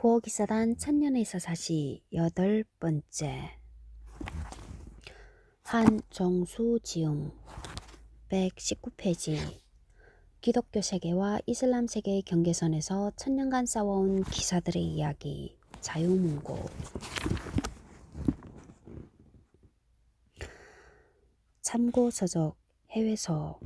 고기사단 천년의 사사시 8번째. 한정수 지음 119페이지. 기독교 세계와 이슬람 세계의 경계선에서 천년간 싸워온 기사들의 이야기. 자유문고. 참고서적 해외서.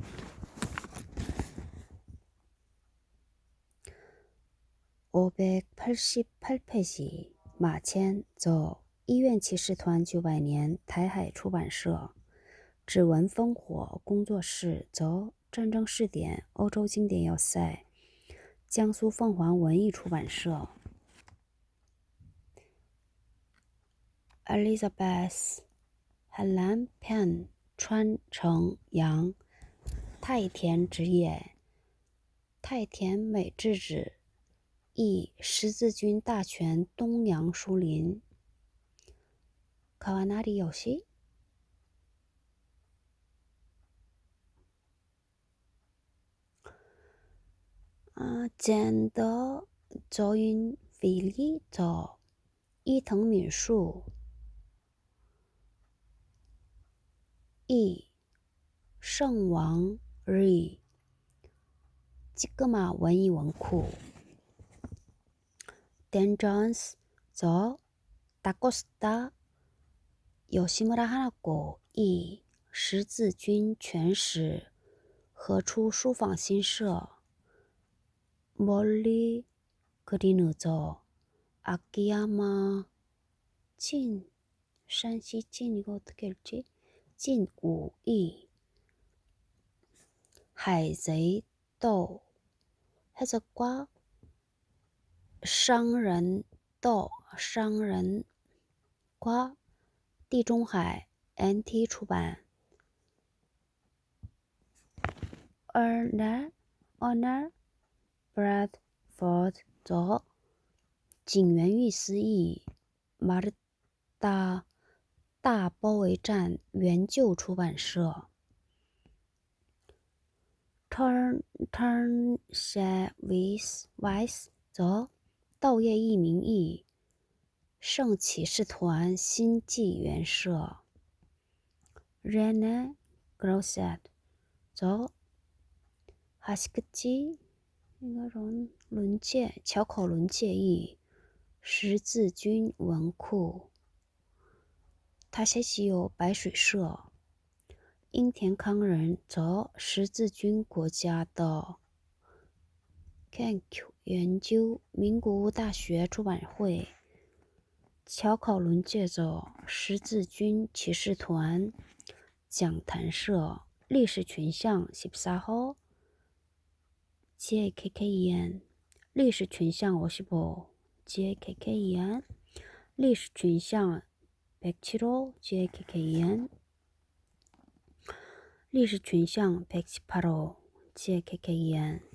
588페이지. 마첸 저 医院骑士团900年台海出版社指纹烽火工作室则战争试点欧洲经典要塞江苏凤凰文艺出版社 Elizabeth 海南片川城阳太田直也太田美智子译十字军大全东洋书林川有希简德泽云菲利泽伊藤敏树译圣王日지끄마文艺文库Dan Jones 저 다코스타 요시무라 하나코译十字军全史何出书坊新社멀리 그리는 저 아키야마 진山西 진 이거 어떻게 읽지? 진우이海贼斗 해적과商人斗 商人과 地中海 NT 出版 Ernest Bradford 저井原裕司译 마르타 大包围战援救出版社 Turnshewise 则道业译名译圣骑士团新纪元社 Rene Grosset 则하시크치伦切桥口伦切译十字军文库타세시오白水社樱田康人则十字军国家的 Kenkyu 研究名古屋大学出版会桥口伦介者十字军骑士团讲谈社历史群像14호 JKKEN 历史群像55 JKKEN 历史群像107호 JKKEN历史群像118호 JKKEN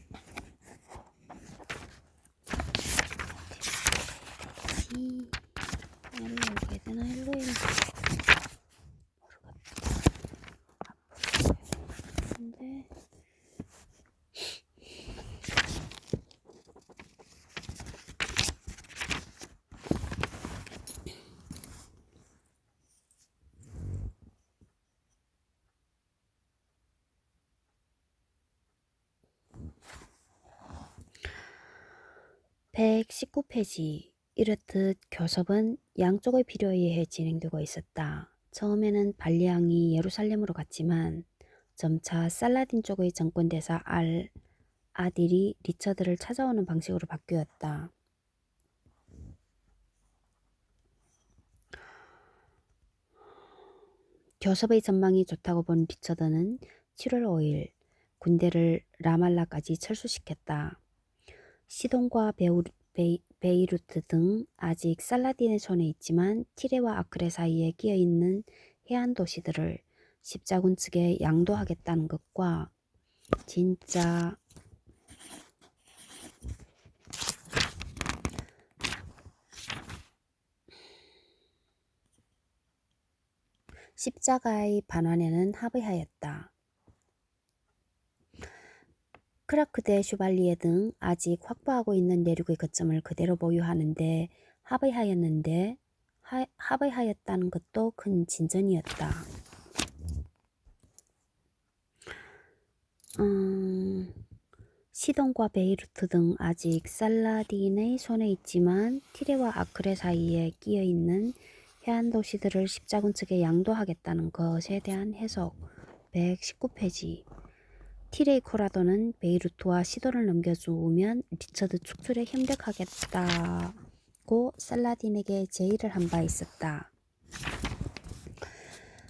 (119페이지) 이렇듯 교섭은 양쪽의 필요에 의해 진행되고 있었다. 처음에는 발리앙이 예루살렘으로 갔지만 점차 살라딘 쪽의 정권대사 아딜이 리처드를 찾아오는 방식으로 바뀌었다. 교섭의 전망이 좋다고 본 리처드는 7월 5일 군대를 라말라까지 철수시켰다. 시돈과 베이루트 등 아직 살라딘의 손에 있지만 티레와 아크레 사이에 끼어있는 해안 도시들을 십자군 측에 양도하겠다는 것과 진짜 십자가의 반환에는 합의하였다. 크라크 대 슈발리에 등 아직 확보하고 있는 내륙의 거점을 그대로 보유하는데 합의하였다는 것도 큰 진전이었다. 시돈과 베이루트 등 아직 살라딘의 손에 있지만 티레와 아크레 사이에 끼어있는 해안 도시들을 십자군 측에 양도하겠다는 것에 대한 해석 119페이지. 티레이 코라도는 베이루트와 시돈을 넘겨주면 리처드 축출에 협력하겠다고 살라딘에게 제의를 한 바 있었다.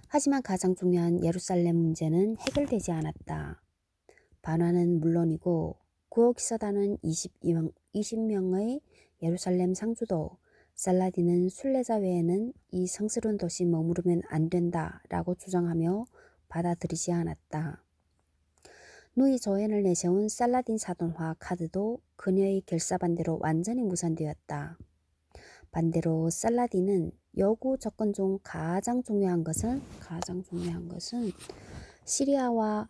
하지만 가장 중요한 예루살렘 문제는 해결되지 않았다. 반환은 물론이고 구호기사단은 20명의 예루살렘 상주도 살라딘은 순례자 외에는 이 성스러운 도시 머무르면 안 된다라고 주장하며 받아들이지 않았다. 누이 조앤을 내세운 살라딘 사돈화 카드도 그녀의 결사반대로 완전히 무산되었다. 반대로 살라딘은 요구 조건 중 가장 중요한 것은 시리아와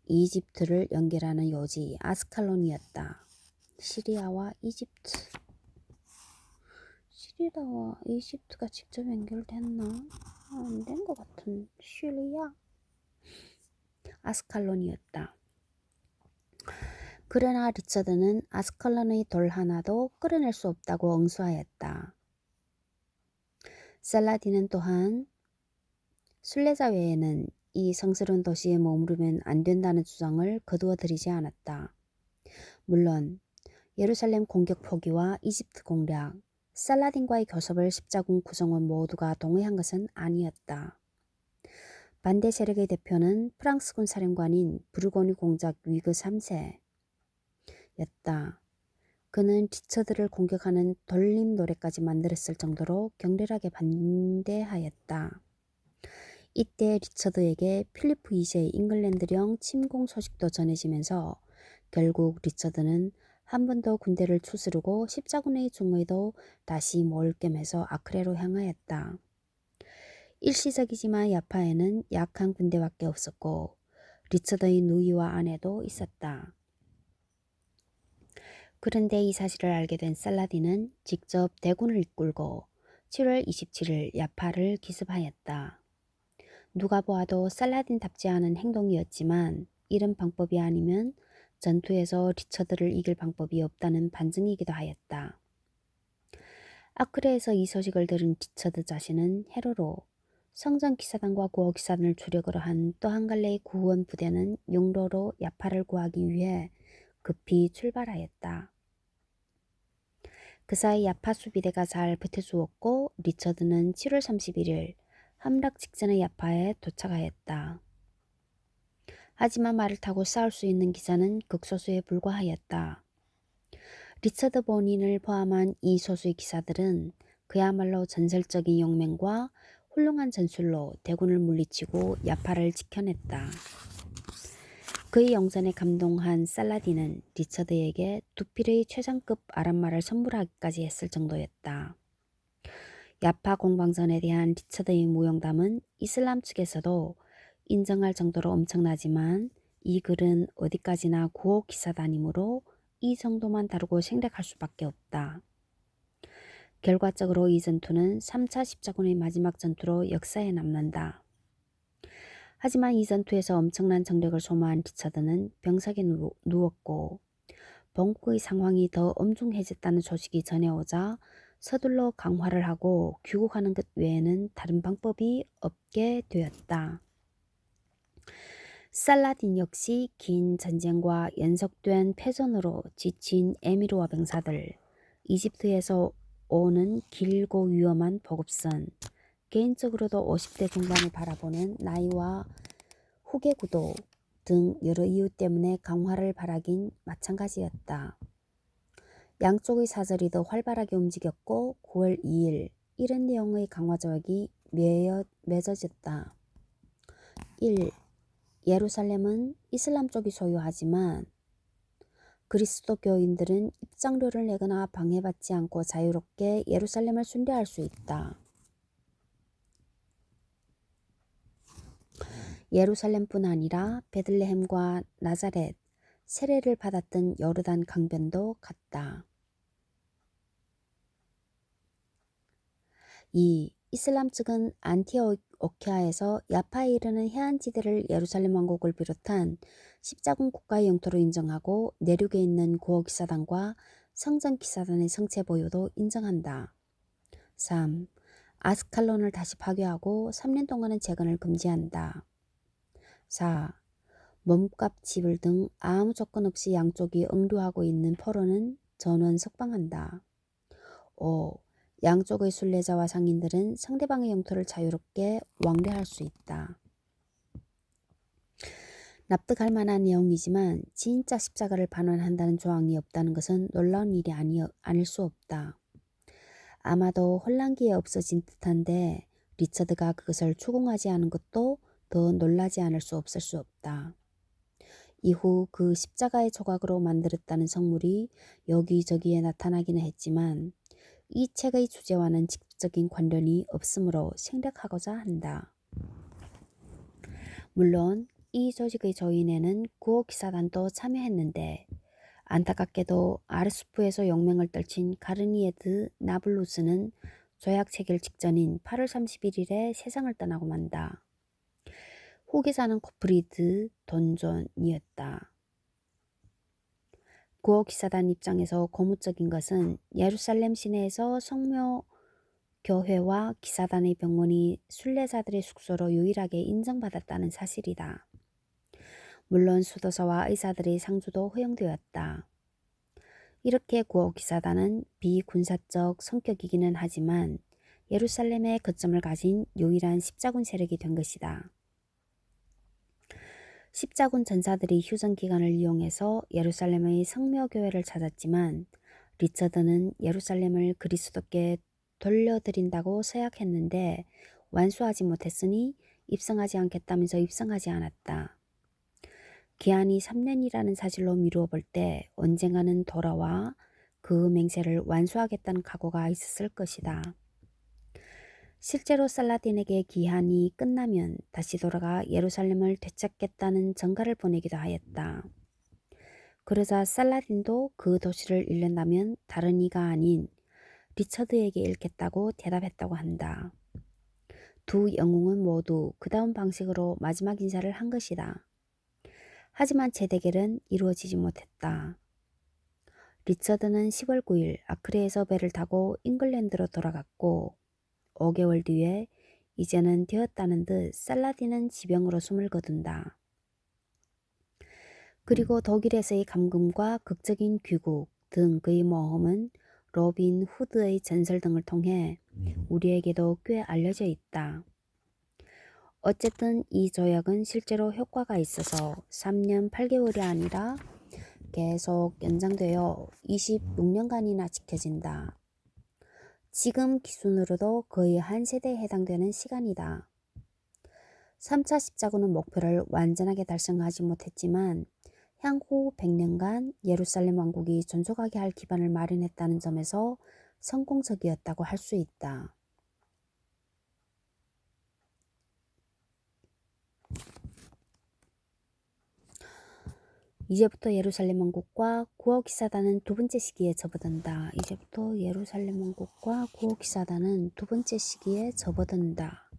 이집트를 연결하는 요지 아스칼론이었다. 시리아와 이집트가 직접 연결됐나? 안 된 것 같은. 시리아 아스칼론이었다. 그러나 리처드는 아스칼론의 돌 하나도 끌어낼 수 없다고 응수하였다. 살라딘은 또한 순례자 외에는 이 성스러운 도시에 머무르면 안 된다는 주장을 거두어들이지 않았다. 물론 예루살렘 공격 포기와 이집트 공략, 살라딘과의 교섭을 십자군 구성원 모두가 동의한 것은 아니었다. 반대 세력의 대표는 프랑스군 사령관인 부르고뉴 공작 위그 3세였다. 그는 리처드를 공격하는 돌림 노래까지 만들었을 정도로 격렬하게 반대하였다. 이때 리처드에게 필리프 2세의 잉글랜드령 침공 소식도 전해지면서 결국 리처드는 한 번 더 군대를 추스르고 십자군의 중의도 다시 모을 겸해서 아크레로 향하였다. 일시적이지만 야파에는 약한 군대밖에 없었고 리처드의 누이와 아내도 있었다. 그런데 이 사실을 알게 된 살라딘은 직접 대군을 이끌고 7월 27일 야파를 기습하였다. 누가 보아도 살라딘답지 않은 행동이었지만 이런 방법이 아니면 전투에서 리처드를 이길 방법이 없다는 반증이기도 하였다. 아크레에서 이 소식을 들은 리처드 자신은 해로로 성전기사단과 구호기사단을 주력으로 한 또 한 갈래의 구원 부대는 용로로 야파를 구하기 위해 급히 출발하였다. 그 사이 야파 수비대가 잘 버텨주었고 리처드는 7월 31일 함락 직전의 야파에 도착하였다. 하지만 말을 타고 싸울 수 있는 기사는 극소수에 불과하였다. 리처드 본인을 포함한 이 소수의 기사들은 그야말로 전설적인 용맹과 훌륭한 전술로 대군을 물리치고 야파를 지켜냈다. 그의 영전에 감동한 살라딘은 리처드에게 두 필의 최상급 아랍말을 선물하기까지 했을 정도였다. 야파 공방전에 대한 리처드의 무용담은 이슬람 측에서도 인정할 정도로 엄청나지만 이 글은 어디까지나 구호 기사단이므로 이 정도만 다루고 생략할 수밖에 없다. 결과적으로 이 전투는 3차 십자군의 마지막 전투로 역사에 남는다. 하지만 이 전투에서 엄청난 정력을 소모한 리처드는 병석에 누웠고 본국의 상황이 더 엄중해졌다는 소식이 전해오자 서둘러 강화를 하고 귀국하는 것 외에는 다른 방법이 없게 되었다. 살라딘 역시 긴 전쟁과 연속된 패전으로 지친 에미르와 병사들, 이집트에서 오는 길고 위험한 보급선, 개인적으로도 50대 중반을 바라보는 나이와 후계 구도 등 여러 이유 때문에 강화를 바라긴 마찬가지였다. 양쪽의 사절이 더 활발하게 움직였고 9월 2일 이런 내용의 강화 조약이 맺어졌다. 1. 예루살렘은 이슬람 쪽이 소유하지만 그리스도교인들은 입장료를 내거나 방해받지 않고 자유롭게 예루살렘을 순례할 수 있다. 예루살렘뿐 아니라 베들레헴과 나자렛, 세례를 받았던 요르단 강변도 같다. 2. 이슬람 측은 안티오키아에서 야파에 이르는 해안지대를 예루살렘 왕국을 비롯한 십자군 국가의 영토로 인정하고 내륙에 있는 구호기사단과 성전기사단의 성체 보유도 인정한다. 3. 아스칼론을 다시 파괴하고 3년 동안은 재건을 금지한다. 4. 몸값 지불 등 아무 조건 없이 양쪽이 응두하고 있는 포로는 전원 석방한다. 5. 양쪽의 순례자와 상인들은 상대방의 영토를 자유롭게 왕래할 수 있다. 납득할 만한 내용이지만 진짜 십자가를 반환한다는 조항이 없다는 것은 놀라운 일이 아닐 수 없다. 아마도 혼란기에 없어진 듯한데 리처드가 그것을 추궁하지 않은 것도 더 놀라지 않을 수 없을 수 없다. 이후 그 십자가의 조각으로 만들었다는 성물이 여기저기에 나타나기는 했지만 이 책의 주제와는 직접적인 관련이 없으므로 생략하고자 한다. 물론 이 조직의 조인에는 구호기사단도 참여했는데 안타깝게도 아르수프에서 용맹을 떨친 가르니에드 나블루스는 조약 체결 직전인 8월 31일에 세상을 떠나고 만다. 후계자는 고프리드 돈존이었다. 구호기사단 입장에서 고무적인 것은 예루살렘 시내에서 성묘교회와 기사단의 병원이 순례자들의 숙소로 유일하게 인정받았다는 사실이다. 물론 수도사와 의사들의 상주도 허용되었다. 이렇게 구호기사단은 비군사적 성격이기는 하지만 예루살렘에 거점을 가진 유일한 십자군 세력이 된 것이다. 십자군 전사들이 휴전 기간을 이용해서 예루살렘의 성묘교회를 찾았지만 리처드는 예루살렘을 그리스도께 돌려드린다고 서약했는데 완수하지 못했으니 입성하지 않겠다면서 입성하지 않았다. 기한이 3년이라는 사실로 미루어 볼 때 언젠가는 돌아와 그 맹세를 완수하겠다는 각오가 있었을 것이다. 실제로 살라딘에게 기한이 끝나면 다시 돌아가 예루살렘을 되찾겠다는 전가를 보내기도 하였다. 그러자 살라딘도 그 도시를 잃는다면 다른 이가 아닌 리처드에게 잃겠다고 대답했다고 한다. 두 영웅은 모두 그 다음 방식으로 마지막 인사를 한 것이다. 하지만 재대결은 이루어지지 못했다. 리처드는 10월 9일 아크레에서 배를 타고 잉글랜드로 돌아갔고 5개월 뒤에 이제는 되었다는 듯 살라딘은 지병으로 숨을 거둔다. 그리고 독일에서의 감금과 극적인 귀국 등 그의 모험은 로빈 후드의 전설 등을 통해 우리에게도 꽤 알려져 있다. 어쨌든 이 조약은 실제로 효과가 있어서 3년 8개월이 아니라 계속 연장되어 26년간이나 지켜진다. 지금 기준으로도 거의 한 세대에 해당되는 시간이다. 3차 십자군은 목표를 완전하게 달성하지 못했지만 향후 100년간 예루살렘 왕국이 존속하게 할 기반을 마련했다는 점에서 성공적이었다고 할 수 있다. 이제부터 예루살렘 왕국과 구호기사단은 두 번째 시기에 접어든다. 이제부터 예루살렘 왕국과 구호기사단은 두 번째 시기에 접어든다.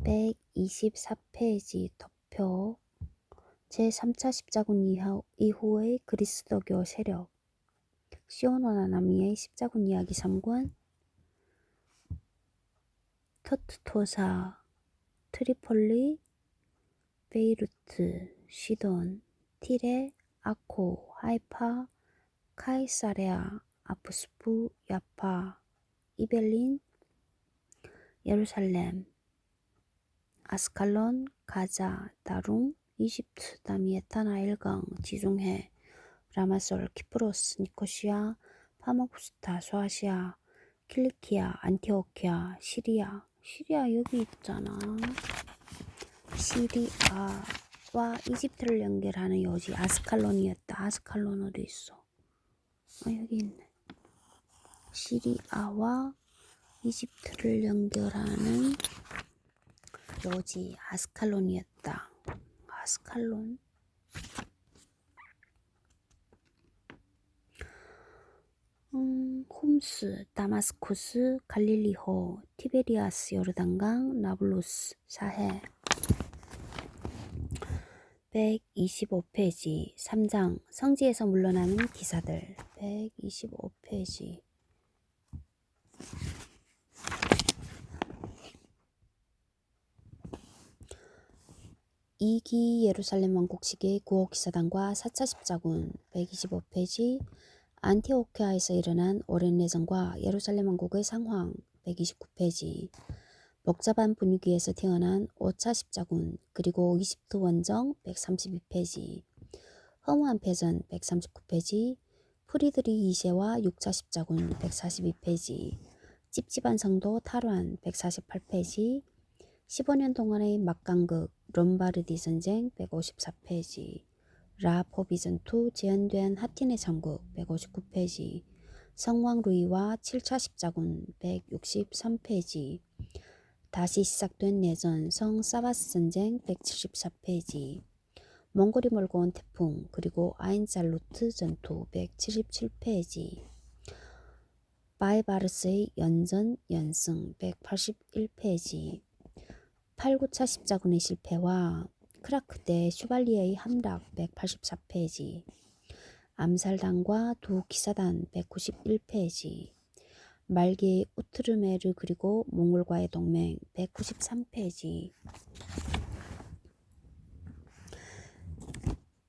124페이지 도표 제3차 십자군 이후의 그리스도교 세력 시오노나나미의 십자군 이야기 3권 터트토사 트리폴리 베이루트 시돈 티레 아코 하이파 카이사레아 아프스푸 야파 이벨린 예루살렘 아스칼론 가자 다룸 이집트 다미에타 나일강 지중해 라마솔 키프로스 니코시아 파모쿠스타 소아시아 킬리키아 안티오키아 시리아 여기 있잖아. 시리아와 이집트를 연결하는 요지 아스칼론이었다. 아스칼론 어디 있어? 여기 있네. 시리아와 이집트를 연결하는 요지 아스칼론이었다. 아스칼론 훔스, 다마스쿠스, 갈릴리호, 티베리아스, 요르단강, 나블루스, 사해. 125페이지 3장 성지에서 물러나는 기사들. 125페이지. 이기 예루살렘 왕국 시기의 구호 기사단과 4차 십자군. 125페이지. 안티오키아에서 일어난 오랜 내전과 예루살렘 왕국의 상황. 129페이지. 복잡한 분위기에서 태어난 5차 십자군 그리고 이집트 원정. 132페이지. 허무한 패전. 139페이지. 프리드리 2세와 6차 십자군. 142페이지. 찝찝한 성도 탈환. 148페이지. 15년 동안의 막강극 롬바르디 전쟁. 154페이지. 라포비전2 재현된 하틴의 천국. 159페이지. 성왕 루이와 7차 십자군. 163페이지. 다시 시작된 내전 성 사바스 전쟁. 174페이지. 몽골이 몰고 온 태풍 그리고 아인잘루트 전투. 177페이지. 바이바르스의 연전 연승. 181페이지. 8, 9차 십자군의 실패와 크라크 대 슈발리에의 함락. 184페이지. 암살단과 두 기사단. 191페이지. 말기의 우트르메르 그리고 몽골과의 동맹. 193페이지.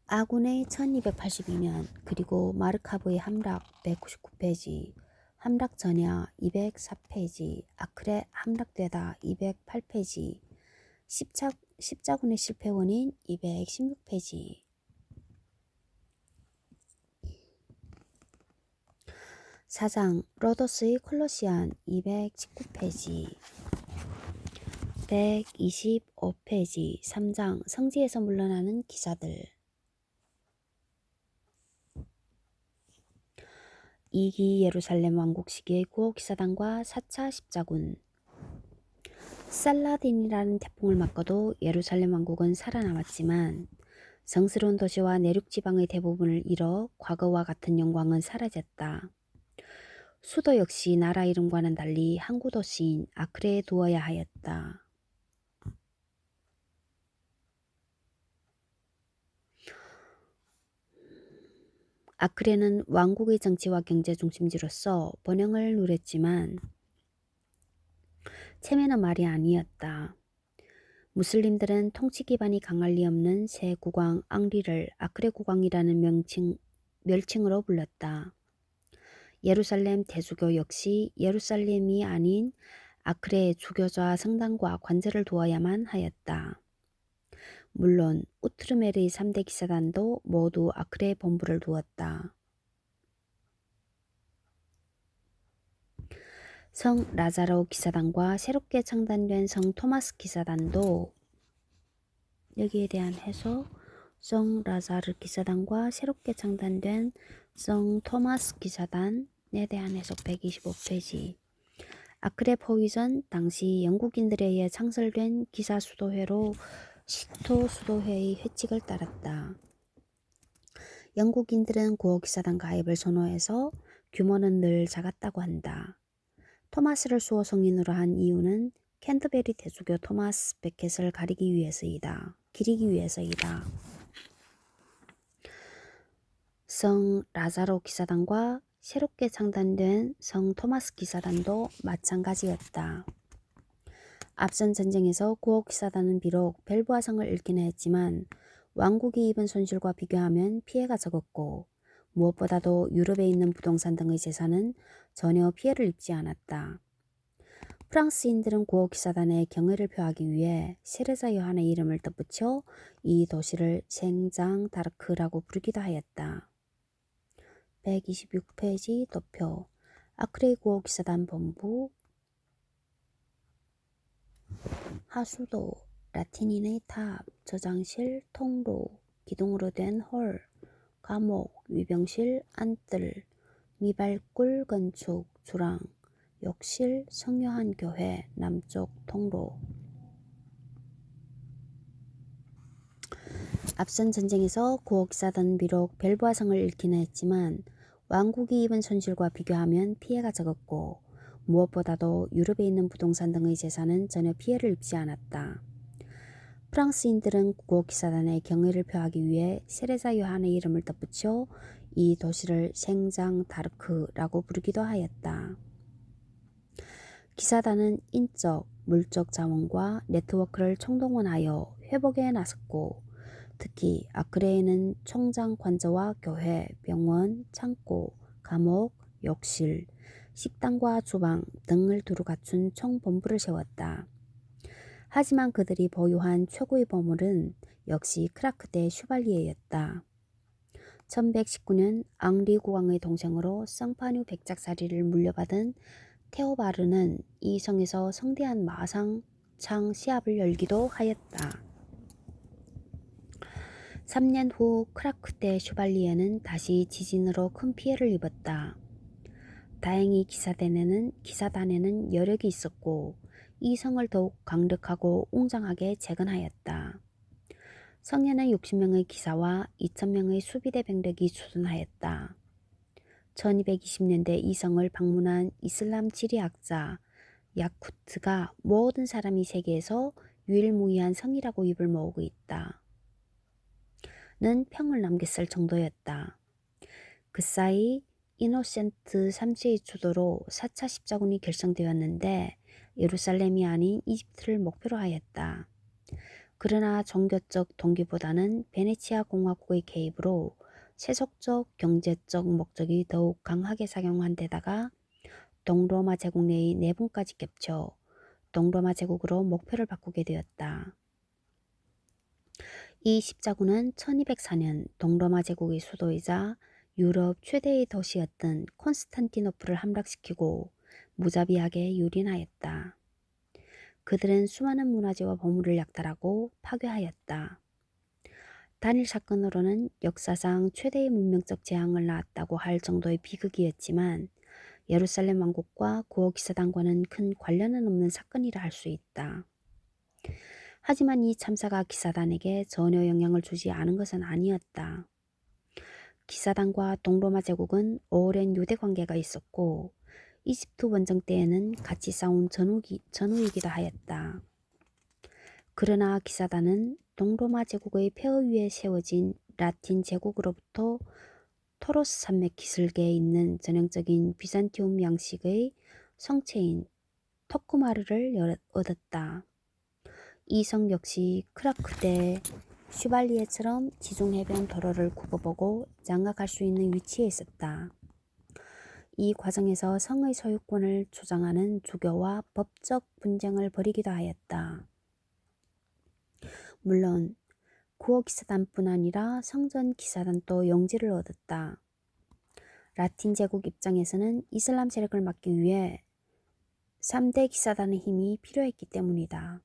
아군의 1282년 그리고 마르카브의 함락. 199페이지. 함락 전야. 204페이지. 아크레 함락되다. 208페이지. 십자군의 실패 원인. 216페이지. 사장 로더스의 콜로시안. 219페이지. 125페이지. 3장 성지에서 물러나는 기사들. 2기 예루살렘 왕국 시기의 구호 기사단과 4차 십자군. 살라딘이라는 태풍을 맞고도 예루살렘 왕국은 살아남았지만 성스러운 도시와 내륙 지방의 대부분을 잃어 과거와 같은 영광은 사라졌다. 수도 역시 나라 이름과는 달리 항구 도시인 아크레에 두어야 하였다. 아크레는 왕국의 정치와 경제 중심지로서 번영을 누렸지만 체면은 말이 아니었다. 무슬림들은 통치 기반이 강할 리 없는 새 국왕 앙리를 아크레 국왕이라는 멸칭으로 불렀다. 예루살렘 대주교 역시 예루살렘이 아닌 아크레의 주교자 성당과 관제를 두어야만 하였다. 물론 우트르메르의 3대 기사단도 모두 아크레에 본부를 두었다. 성 라자로 기사단과 새롭게 창단된 성 토마스 기사단도 여기에 대한 해석. 성 라자르 기사단과 새롭게 창단된 성 토마스 기사단에 대한 해석. 125페이지. 아크레 포위 전 당시 영국인들에 의해 창설된 기사 수도회로 시토 수도회의 회칙을 따랐다. 영국인들은 구호 기사단 가입을 선호해서 규모는 늘 작았다고 한다. 토마스를 수호 성인으로 한 이유는 캔터베리 대주교 토마스 베켓을 기리기 위해서이다. 성 라자로 기사단과 새롭게 창단된 성 토마스 기사단도 마찬가지였다. 앞선 전쟁에서 구호 기사단은 비록 벨부아성을 잃기는 했지만 왕국이 입은 손실과 비교하면 피해가 적었고 무엇보다도 유럽에 있는 부동산 등의 재산은 전혀 피해를 입지 않았다. 프랑스인들은 구호 기사단에 경애를 표하기 위해 세레자 요한의 이름을 덧붙여 이 도시를 생장 다르크라고 부르기도 하였다. 126페이지 도표. 아크레 구호 기사단 본부. 하수도, 라틴인의 탑, 저장실, 통로, 기둥으로 된 홀, 감옥, 위병실, 안뜰, 미발굴 건축, 주랑, 욕실, 성요한 교회, 남쪽 통로. 앞선 전쟁에서 구호 기사단은 비록 벨부아성을 잃기는 했지만 왕국이 입은 손실과 비교하면 피해가 적었고 무엇보다도 유럽에 있는 부동산 등의 재산은 전혀 피해를 입지 않았다. 프랑스인들은 구옥기사단의 경의를 표하기 위해 세레사 요한의 이름을 덧붙여 이 도시를 생장 다르크라고 부르기도 하였다. 기사단은 인적, 물적 자원과 네트워크를 총동원하여 회복에 나섰고 특히 아크레에는 총장 관저와 교회, 병원, 창고, 감옥, 욕실, 식당과 주방 등을 두루 갖춘 총본부를 세웠다. 하지만 그들이 보유한 최고의 보물은 역시 크라크대 슈발리에였다. 1119년 앙리 국왕의 동생으로 성파뉴 백작사리를 물려받은 테오바르는 이 성에서 성대한 마상창 시합을 열기도 하였다. 3년 후 크라크대 슈발리에는 다시 지진으로 큰 피해를 입었다. 다행히 기사단에는 여력이 있었고 이 성을 더욱 강력하고 웅장하게 재건하였다. 성에는 60명의 기사와 2000명의 수비대 병력이 주둔하였다. 1220년대 이 성을 방문한 이슬람 지리학자 야쿠트가 모든 사람이 세계에서 유일무이한 성이라고 입을 모으고 있다. 는 평을 남겼을 정도였다. 그 사이 이노센트 3세의 주도로 4차 십자군이 결성되었는데 예루살렘이 아닌 이집트를 목표로 하였다. 그러나 종교적 동기보다는 베네치아 공화국의 개입으로 세속적 경제적 목적이 더욱 강하게 작용한 데다가 동로마 제국 내의 내분까지 겹쳐 동로마 제국으로 목표를 바꾸게 되었다. 이 십자군은 1204년 동로마 제국의 수도이자 유럽 최대의 도시였던 콘스탄티노플을 함락시키고 무자비하게 유린하였다. 그들은 수많은 문화재와 보물을 약탈하고 파괴하였다. 단일 사건으로는 역사상 최대의 문명적 재앙을 낳았다고 할 정도의 비극이었지만 예루살렘 왕국과 구호기사단과는 큰 관련은 없는 사건이라 할 수 있다. 하지만 이 참사가 기사단에게 전혀 영향을 주지 않은 것은 아니었다. 기사단과 동로마 제국은 오랜 유대 관계가 있었고 이집트 원정 때에는 같이 싸운 전우이기도 하였다. 그러나 기사단은 동로마 제국의 폐허 위에 세워진 라틴 제국으로부터 토로스 산맥 기슭에 있는 전형적인 비잔티움 양식의 성체인 토쿠마르를 얻었다. 이 성 역시 크라크대 슈발리에처럼 지중해변 도로를 굽어보고 장악할 수 있는 위치에 있었다. 이 과정에서 성의 소유권을 주장하는 주교와 법적 분쟁을 벌이기도 하였다. 물론 구호기사단뿐 아니라 성전 기사단도 용지를 얻었다. 라틴 제국 입장에서는 이슬람 세력을 막기 위해 3대 기사단의 힘이 필요했기 때문이다.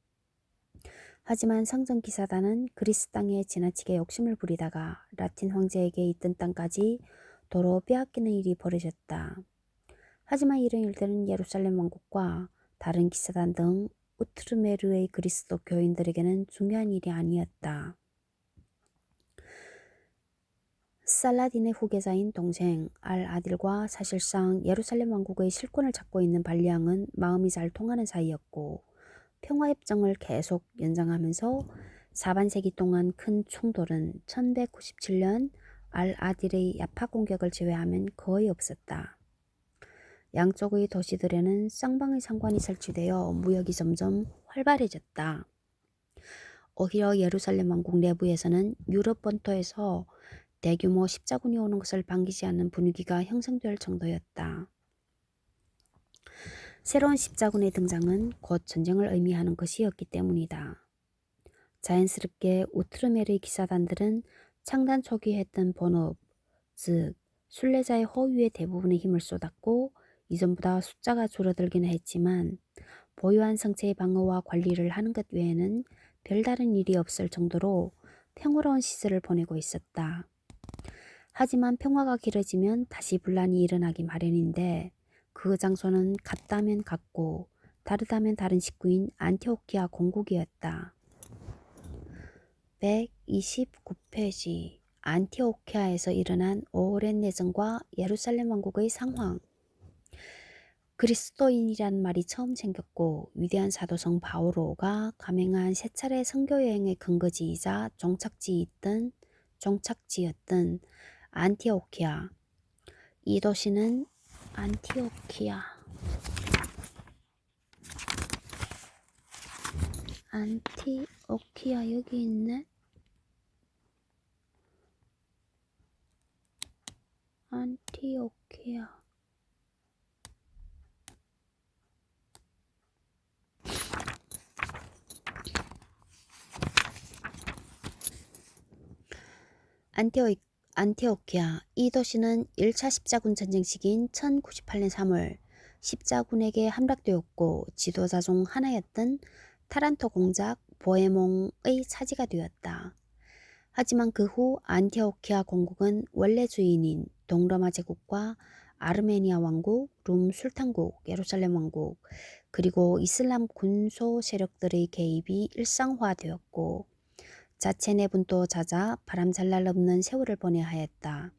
하지만 성전 기사단은 그리스 땅에 지나치게 욕심을 부리다가 라틴 황제에게 있던 땅까지 도로 빼앗기는 일이 벌어졌다. 하지만 이런 일들은 예루살렘 왕국과 다른 기사단 등 우트르메르의 그리스도 교인들에게는 중요한 일이 아니었다. 살라딘의 후계자인 동생 알-아딜과 사실상 예루살렘 왕국의 실권을 잡고 있는 발리앙은 마음이 잘 통하는 사이였고 평화협정을 계속 연장하면서 4반세기 동안 큰 충돌은 1197년 알-아딜의 야파 공격을 제외하면 거의 없었다. 양쪽의 도시들에는 쌍방의 상관이 설치되어 무역이 점점 활발해졌다. 오히려 예루살렘 왕국 내부에서는 유럽 본토에서 대규모 십자군이 오는 것을 반기지 않는 분위기가 형성될 정도였다. 새로운 십자군의 등장은 곧 전쟁을 의미하는 것이었기 때문이다. 자연스럽게 우트르메르의 기사단들은 창단 초기에 했던 본업, 즉 순례자의 호위에 대부분의 힘을 쏟았고 이전보다 숫자가 줄어들기는 했지만 보유한 성체의 방어와 관리를 하는 것 외에는 별다른 일이 없을 정도로 평화로운 시절을 보내고 있었다. 하지만 평화가 길어지면 다시 분란이 일어나기 마련인데 그 장소는 같다면 같고 다르다면 다른 식구인 안티오키아 공국이었다. 129페이지 안티오키아에서 일어난 오랜 내전과 예루살렘 왕국의 상황. 그리스도인이란 말이 처음 생겼고 위대한 사도성 바오로가 감행한 세 차례 선교 여행의 근거지이자 종착지였던 안티오키아. 이 도시는 안티오키아 여기 있네. 안티오키아. 안티오키아. 이 도시는 1차 십자군 전쟁 시기인 1098년 3월 십자군에게 함락되었고 지도자 중 하나였던 타란토 공작 보헤몽의 차지가 되었다. 하지만 그 후 안티오키아 공국은 원래 주인인 동로마 제국과 아르메니아 왕국, 룸 술탄국, 예루살렘 왕국, 그리고 이슬람 군소 세력들의 개입이 일상화되었고 자체 내분도 잦아 바람 잘 날 없는 세월을 보내야 하였다.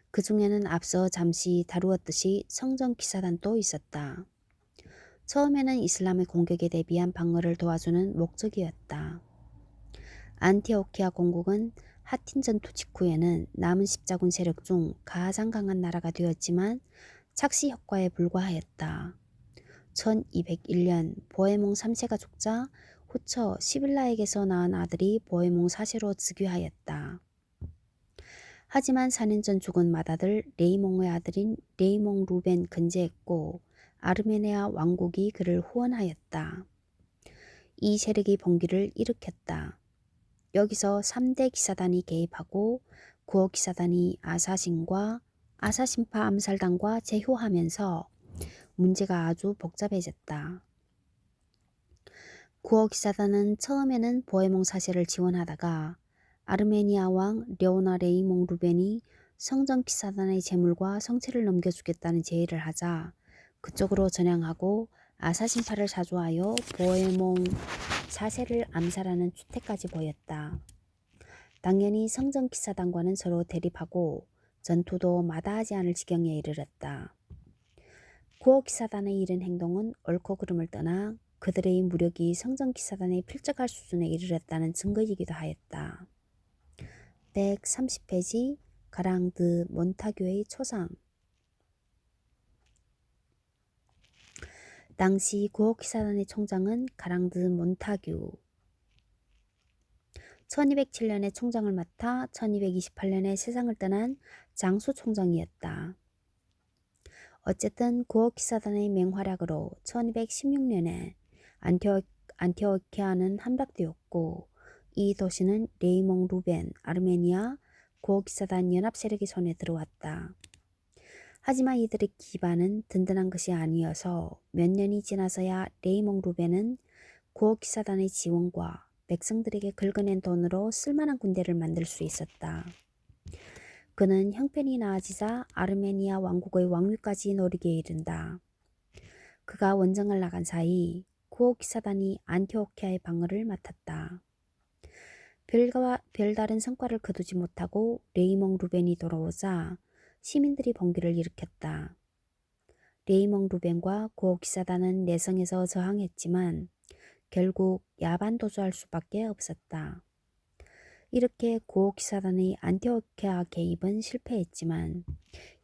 그 중에는 앞서 잠시 다루었듯이 성전 기사단도 있었다. 처음에는 이슬람의 공격에 대비한 방어를 도와주는 목적이었다. 안티오키아 공국은 하틴 전투 직후에는 남은 십자군 세력 중 가장 강한 나라가 되었지만 착시 효과에 불과하였다. 1201년 보헤몽 3세가 죽자 후처 시빌라에게서 낳은 아들이 보헤몽 4세로 즉위하였다. 하지만 4년 전 죽은 맏아들 레이몽의 아들인 레이몽 루벤 근제했고 아르메니아 왕국이 그를 후원하였다. 이 세력이 봉기를 일으켰다. 여기서 3대 기사단이 개입하고 9호 기사단이 아사신파 암살단과 제휴하면서 문제가 아주 복잡해졌다. 9호 기사단은 처음에는 보헤몽 4세를 지원하다가 아르메니아 왕 려오나 레이몽 루벤이 성전 기사단의 재물과 성체를 넘겨주겠다는 제의를 하자 그쪽으로 전향하고 아사신파를 사주하여 보헤몽 4세를 암살하는 추태까지 보였다. 당연히 성전 기사단과는 서로 대립하고 전투도 마다하지 않을 지경에 이르렀다. 9호 기사단의 이른 행동은 옳고 그름을 떠나 그들의 무력이 성전 기사단에 필적할 수준에 이르렀다는 증거이기도 하였다. 130페이지 가랑드 몬타규의 초상. 당시 9호 기사단의 총장은 가랑드 몬타규. 1207년에 총장을 맡아 1228년에 세상을 떠난 장수 총장이었다. 어쨌든 9호 기사단의 맹활약으로 1216년에 안티오키아는 함락되었고 이 도시는 레이몽 루벤 아르메니아 9호 기사단 연합 세력의 손에 들어왔다. 하지만 이들의 기반은 든든한 것이 아니어서 몇 년이 지나서야 레이몽 루벤은 9호 기사단의 지원과 백성들에게 긁어낸 돈으로 쓸만한 군대를 만들 수 있었다. 그는 형편이 나아지자 아르메니아 왕국의 왕위까지 노리게 이른다. 그가 원정을 나간 사이 9호 기사단이 안티오키아의 방어를 맡았다. 별다른 성과를 거두지 못하고 레이몽 루벤이 돌아오자 시민들이 봉기를 일으켰다. 레이몽 루벤과 9호 기사단은 내성에서 저항했지만 결국 야반도주할 수밖에 없었다. 이렇게 9호 기사단의 안티오키아 개입은 실패했지만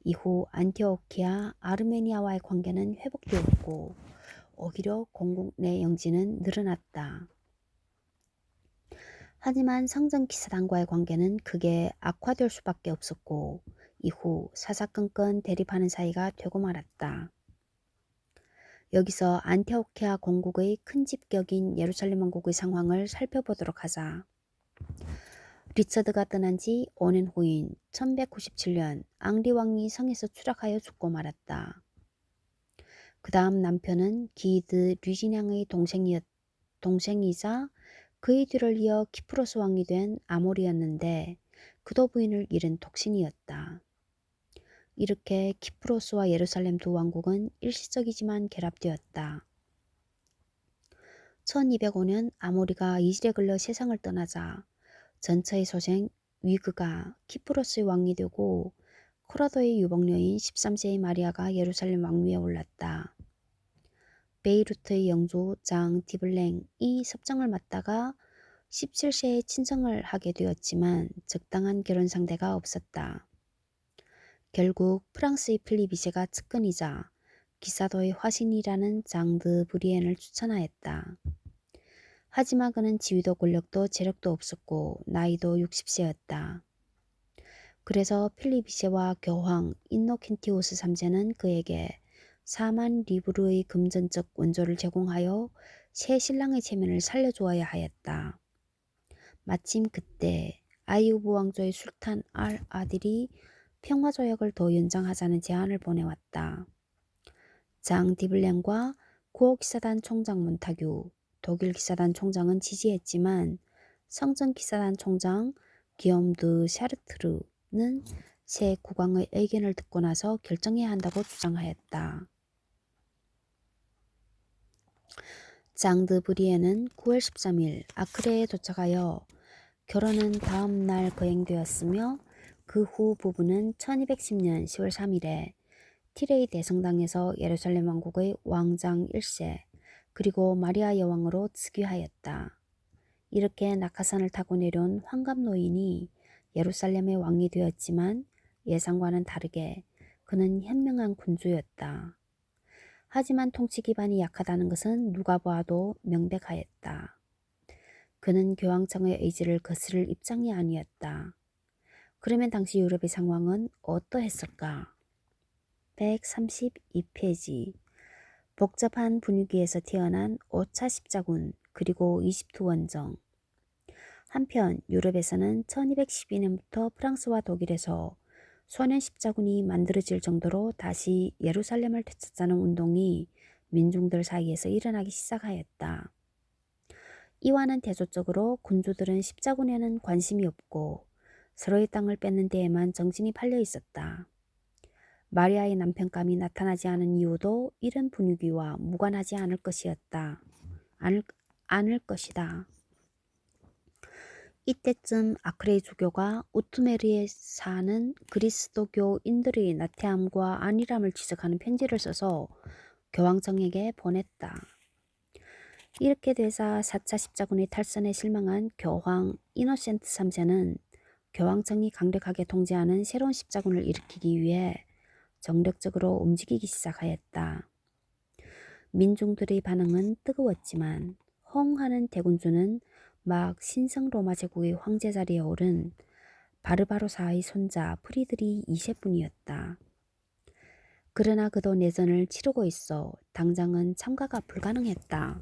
이후 안티오키아 아르메니아와의 관계는 회복되었고 오히려 공국 내 영지는 늘어났다. 하지만 성전 기사단과의 관계는 크게 악화될 수밖에 없었고 이후 사사건건 대립하는 사이가 되고 말았다. 여기서 안티오키아 공국의 큰 집격인 예루살렘 왕국의 상황을 살펴보도록 하자. 리처드가 떠난 지 5년 후인 1197년 앙리 왕이 성에서 추락하여 죽고 말았다. 그 다음 남편은 기드 류진양의 동생이자 그의 뒤를 이어 키프로스 왕이 된 아몰이었는데 그도 부인을 잃은 독신이었다. 이렇게 키프로스와 예루살렘 두 왕국은 일시적이지만 결합되었다. 1205년 아모리가 이질에 걸려 세상을 떠나자 전처의 소생 위그가 키프로스의 왕이 되고 코라도의 유복녀인 13세의 마리아가 예루살렘 왕위에 올랐다. 베이루트의 영조 장 디블랭이 섭정을 맡다가 17세에 친성을 하게 되었지만 적당한 결혼 상대가 없었다. 결국 프랑스의 필립 2세가 측근이자 기사도의 화신이라는 장드 브리엔을 추천하였다. 하지만 그는 지위도 권력도 재력도 없었고 나이도 60세였다. 그래서 필립 2세와 교황 인노켄티우스 3세는 그에게 4만 리브르의 금전적 원조를 제공하여 새 신랑의 체면을 살려주어야 하였다. 마침 그때 아이우브 왕조의 술탄 알 아딜이 평화조약을 더 연장하자는 제안을 보내왔다. 장 디블랭과 구호 기사단 총장 몬타규, 독일 기사단 총장은 지지했지만 성전 기사단 총장 기욤 드 샤르트르는 새 국왕의 의견을 듣고 나서 결정해야 한다고 주장하였다. 장 드 브리에는 9월 13일 아크레에 도착하여 결혼은 다음 날 거행되었으며 그 후 부부는 1210년 10월 3일에 티레이 대성당에서 예루살렘 왕국의 왕장 1세 그리고 마리아 여왕으로 즉위하였다. 이렇게 낙하산을 타고 내려온 환갑노인이 예루살렘의 왕이 되었지만 예상과는 다르게 그는 현명한 군주였다. 하지만 통치 기반이 약하다는 것은 누가 보아도 명백하였다. 그는 교황청의 의지를 거스를 입장이 아니었다. 그러면 당시 유럽의 상황은 어떠했을까? 132페이지. 복잡한 분위기에서 태어난 5차 십자군 그리고 이집트 원정. 한편 유럽에서는 1212년부터 프랑스와 독일에서 소련 십자군이 만들어질 정도로 다시 예루살렘을 되찾자는 운동이 민중들 사이에서 일어나기 시작하였다. 이와는 대조적으로 군주들은 십자군에는 관심이 없고 서로의 땅을 뺏는 데에만 정신이 팔려 있었다. 마리아의 남편감이 나타나지 않은 이유도 이런 분위기와 무관하지 않을 것이다. 이때쯤 아크레이 주교가 우투메르에 사는 그리스도교인들의 나태함과 안일함을 지적하는 편지를 써서 교황청에게 보냈다. 이렇게 되자 4차 십자군의 탈선에 실망한 교황 이노센트 3세는 교황청이 강력하게 통제하는 새로운 십자군을 일으키기 위해 정력적으로 움직이기 시작하였다. 민중들의 반응은 뜨거웠지만 호응하는 대군주는 막 신성 로마 제국의 황제 자리에 오른 바르바로사의 손자 프리드리 2세뿐이었다. 그러나 그도 내전을 치르고 있어 당장은 참가가 불가능했다.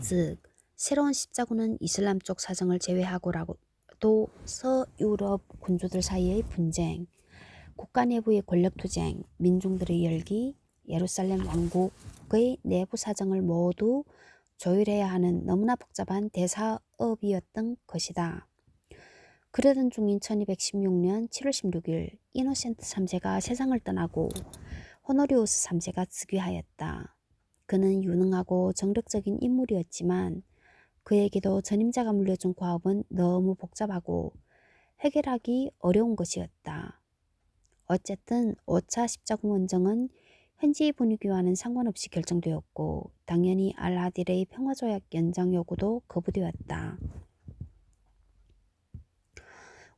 즉 새로운 십자군은 이슬람 쪽 사정을 제외하고라도 서유럽 군주들 사이의 분쟁, 국가 내부의 권력투쟁, 민중들의 열기, 예루살렘 왕국의 내부 사정을 모두 조율해야 하는 너무나 복잡한 대사업이었던 것이다. 그러던 중인 1216년 7월 16일 이노센트 3세가 세상을 떠나고 호노리우스 3세가 즉위하였다. 그는 유능하고 정력적인 인물이었지만 그에게도 전임자가 물려준 과업은 너무 복잡하고 해결하기 어려운 것이었다. 어쨌든 5차 십자군 원정은 현지 분위기와는 상관없이 결정되었고 당연히 알라딜의 평화조약 연장 요구도 거부되었다.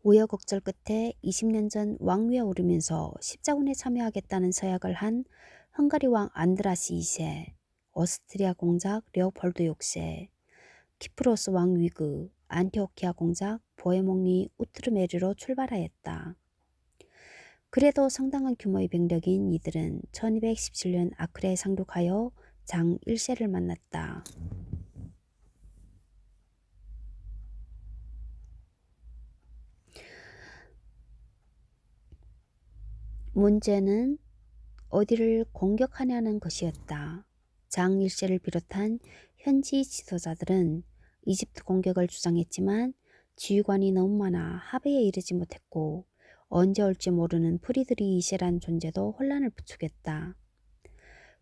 우여곡절 끝에 20년 전 왕위에 오르면서 십자군에 참여하겠다는 서약을 한 헝가리 왕 안드라시 2세, 오스트리아 공작 레오폴드 6세, 키프로스 왕 위그, 안티오키아 공작 보헤몽리 우트르메르로 출발하였다. 그래도 상당한 규모의 병력인 이들은 1217년 아크레에 상륙하여 장 1세를 만났다. 문제는 어디를 공격하냐는 것이었다. 장 1세를 비롯한 현지 지도자들은 이집트 공격을 주장했지만 지휘관이 너무 많아 합의에 이르지 못했고 언제 올지 모르는 프리드리 2세란 존재도 혼란을 부추겼다.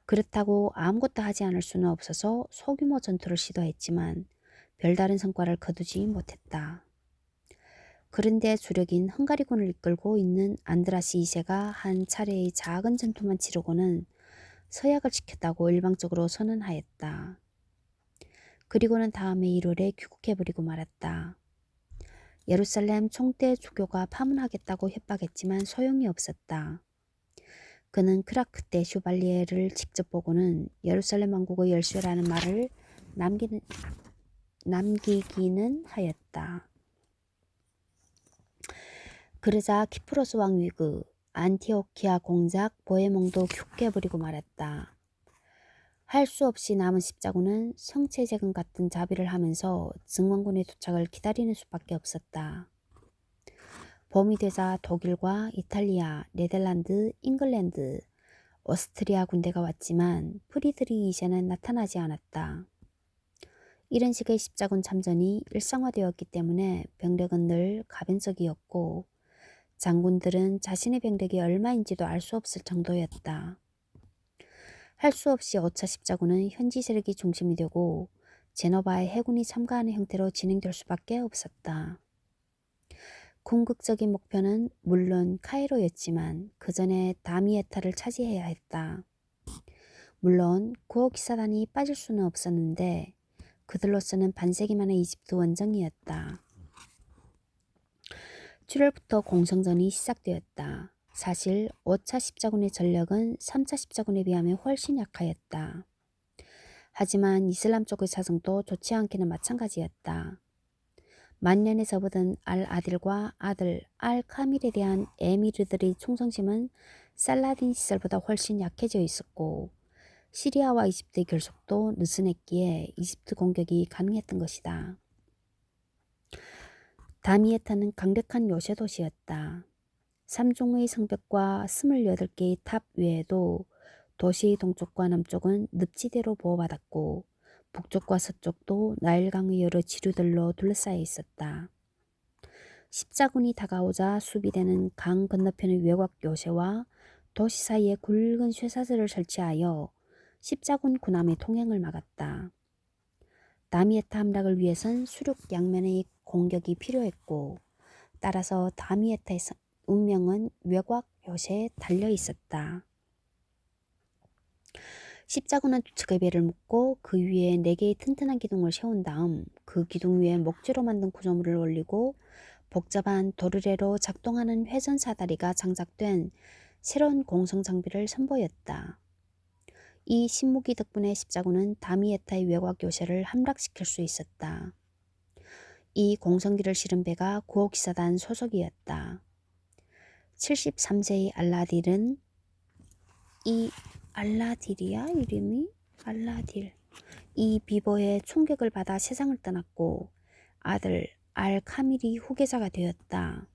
그렇다고 아무것도 하지 않을 수는 없어서 소규모 전투를 시도했지만 별다른 성과를 거두지 못했다. 그런데 주력인 헝가리군을 이끌고 있는 안드라시 2세가 한 차례의 작은 전투만 치르고는 서약을 지켰다고 일방적으로 선언하였다. 그리고는 다음해 1월에 귀국해버리고 말았다. 예루살렘 총대 주교가 파문하겠다고 협박했지만 소용이 없었다. 그는 크라크 때 슈발리에를 직접 보고는 예루살렘 왕국의 열쇠라는 말을 남기기는 하였다. 그러자 키프로스 왕 위그, 안티오키아 공작 보헤몽도 귀국해버리고 말았다. 할 수 없이 남은 십자군은 성체제금 같은 자비를 하면서 증원군의 도착을 기다리는 수밖에 없었다. 봄이 되자 독일과 이탈리아, 네덜란드, 잉글랜드, 오스트리아 군대가 왔지만 프리드리히 2세는 나타나지 않았다. 이런 식의 십자군 참전이 일상화되었기 때문에 병력은 늘 가변적이었고 장군들은 자신의 병력이 얼마인지도 알 수 없을 정도였다. 할 수 없이 5차 십자군은 현지 세력이 중심이 되고 제노바의 해군이 참가하는 형태로 진행될 수밖에 없었다. 궁극적인 목표는 물론 카이로였지만 그 전에 다미에타를 차지해야 했다. 물론 구호기사단이 빠질 수는 없었는데 그들로서는 반세기 만의 이집트 원정이었다. 7월부터 공성전이 시작되었다. 사실 5차 십자군의 전력은 3차 십자군에 비하면 훨씬 약하였다. 하지만 이슬람 쪽의 사정도 좋지 않기는 마찬가지였다. 만년에 접어든 알-아딜과 아들 알-카밀에 대한 에미르들의 충성심은 살라딘 시절보다 훨씬 약해져 있었고 시리아와 이집트의 결속도 느슨했기에 이집트 공격이 가능했던 것이다. 다미에타는 강력한 요새 도시였다. 3종의 성벽과 28개의 탑 외에도 도시의 동쪽과 남쪽은 늪지대로 보호받았고 북쪽과 서쪽도 나일강의 여러 지류들로 둘러싸여 있었다. 십자군이 다가오자 수비대는 강 건너편의 외곽 요새와 도시 사이에 굵은 쇠사슬을 설치하여 십자군 군함의 통행을 막았다. 다미에타 함락을 위해선 수륙 양면의 공격이 필요했고 따라서 다미에타의 운명은 외곽 요새에 달려 있었다. 십자군은 두척의 배를 묶고 그 위에 4개의 튼튼한 기둥을 세운 다음 그 기둥 위에 목재로 만든 구조물을 올리고 복잡한 도르래로 작동하는 회전 사다리가 장작된 새로운 공성 장비를 선보였다. 이 신무기 덕분에 십자군은 다미에타의 외곽 요새를 함락시킬 수 있었다. 이 공성기를 실은 배가 구호기사단 소속이었다. 73세의 알라딜은 알라딜이야 이름이? 알라딜. 이 비보의 총격을 받아 세상을 떠났고 아들 알-카밀이 후계자가 되었다.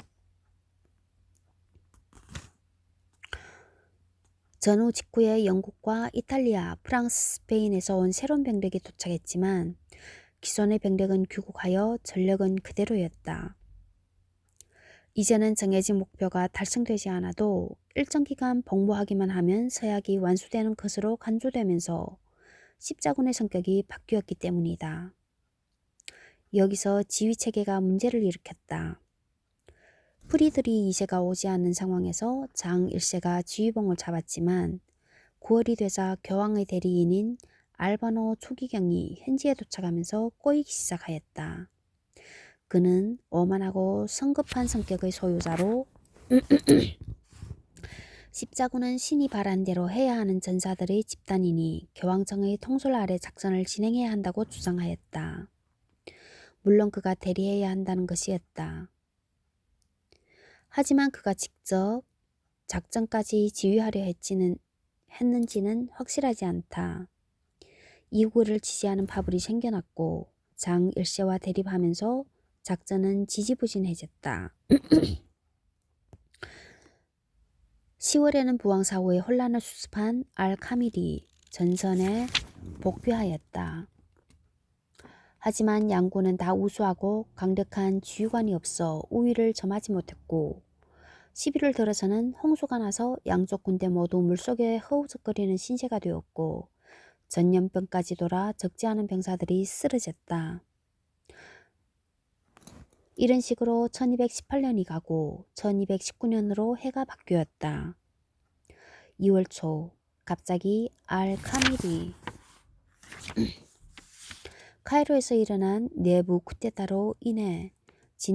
전후 직후에 영국과 이탈리아, 프랑스, 스페인에서 온 새로운 병력이 도착했지만 기존의 병력은 귀국하여 전력은 그대로였다. 이제는 정해진 목표가 달성되지 않아도 일정 기간 복무하기만 하면 서약이 완수되는 것으로 간주되면서 십자군의 성격이 바뀌었기 때문이다. 여기서 지휘체계가 문제를 일으켰다. 프리드리 2세가 오지 않는 상황에서 장 1세가 지휘봉을 잡았지만 9월이 되자 교황의 대리인인 알바노 초기경이 현지에 도착하면서 꼬이기 시작하였다. 그는 오만하고 성급한 성격의 소유자로 십자군은 신이 바란 대로 해야 하는 전사들의 집단이니 교황청의 통솔 아래 작전을 진행해야 한다고 주장하였다. 물론 그가 대리해야 한다는 것이었다. 하지만 그가 직접 작전까지 지휘하려 했는지는 확실하지 않다. 이후를 지지하는 파벌이 생겨났고 장 1세와 대립하면서 작전은 지지부진해졌다. 10월에는 부왕 사후에 혼란을 수습한 알-카밀이 전선에 복귀하였다. 하지만 양군은 다 우수하고 강력한 지휘관이 없어 우위를 점하지 못했고 11월 들어서는 홍수가 나서 양쪽 군대 모두 물속에 허우적거리는 신세가 되었고 전염병까지 돌아 적지 않은 병사들이 쓰러졌다. 이런 식으로 1218년이 가고 1219년으로 해가 바뀌었다. 2월 초 갑자기 알카밀이 카이로에서 일어난 내부 쿠데타로 인해